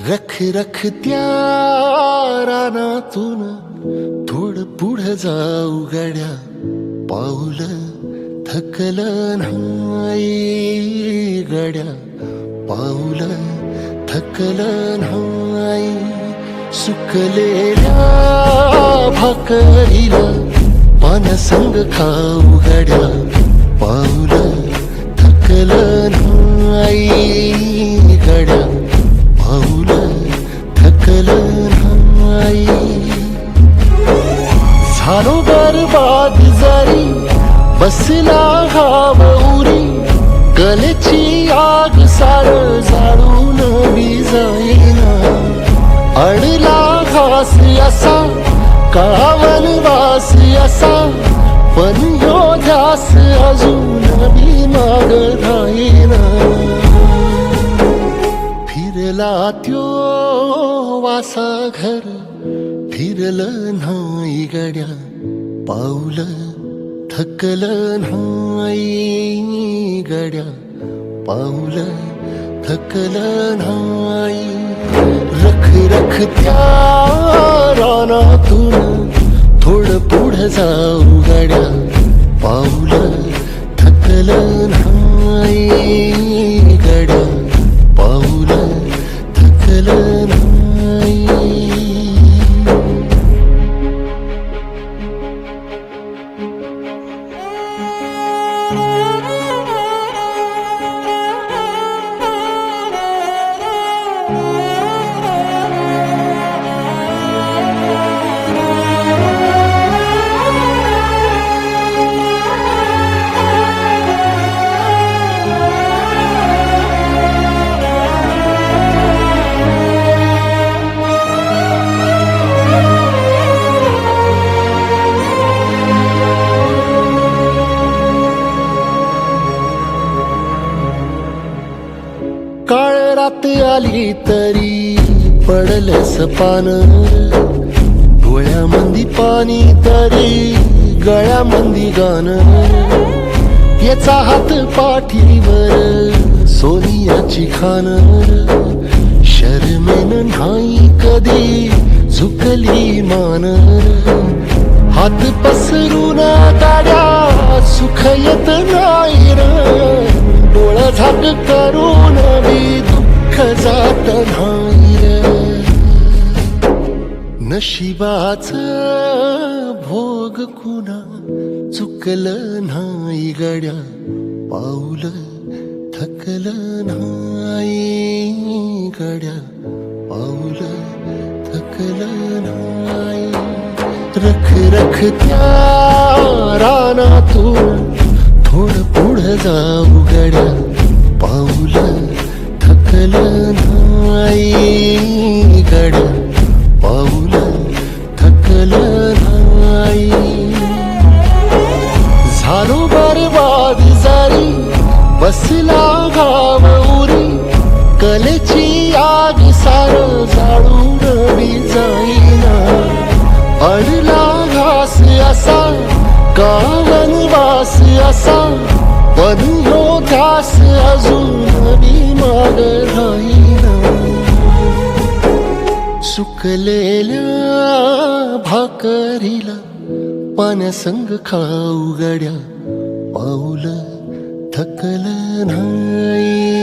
रख रख त्या रानातून थोडं पुढं जाऊ गड्या, पाऊल थकलं नाही गड्या, पाऊल थकलं नाही. सुकलेल्या भाकरीला पानसंग खाऊ गड्या, पाऊल थकलं नाही गड्या, पाऊल थकलं नाही. झालो बरबाद जरी बसला घाव उरी, कलेची आग सार जाळून विजाईना. अडला घास असा कावन वास असा, पण ह्यो ध्यास अजून बी माग राहीना. फिरला त्यो वासा घर, फिरलं नाही गड्या, पाऊल थकलं नाही गड्या, पाऊल थकलं नाही. रख रख त्या रानातून थोडं पुढं जाऊ गड्या, पाऊल थकलं नाही गड्या, पाऊल थकलं नाही. काळ रात आली तरी पडलंस पान, डोळ्यामंदी पाणी तरी गळ्यामंदी गाणं. याचा हात पाठीवर सोनियाची खान, शर्मेन नाही कधी झुकली मान. हात पसरून गाड्या सुख येत नाही र, डोळा झाक करून बी दुःख जात नाही रे. नशिबाचं भोग कुणा चुकलं नाही गड्या, पाऊल थकलं नाही गड्या, पाऊल थकलं नाही. रख रख त्या रानातून थोडं पुढं जाऊ गड्या, पाऊल थकलं नाही गड्या, पाऊल थकलं नाही. झालो बरबाद जरी बसला घाव उरी, कलेची आग सार जाळून विजाईना. अडला घास असा कावन वास असा, पण ह्यो ध्यास अजून बी माग राहीना. सुकलेल्या भाकरीला पाण्यासंग खाऊ गड्या, पाऊल थकलं नाही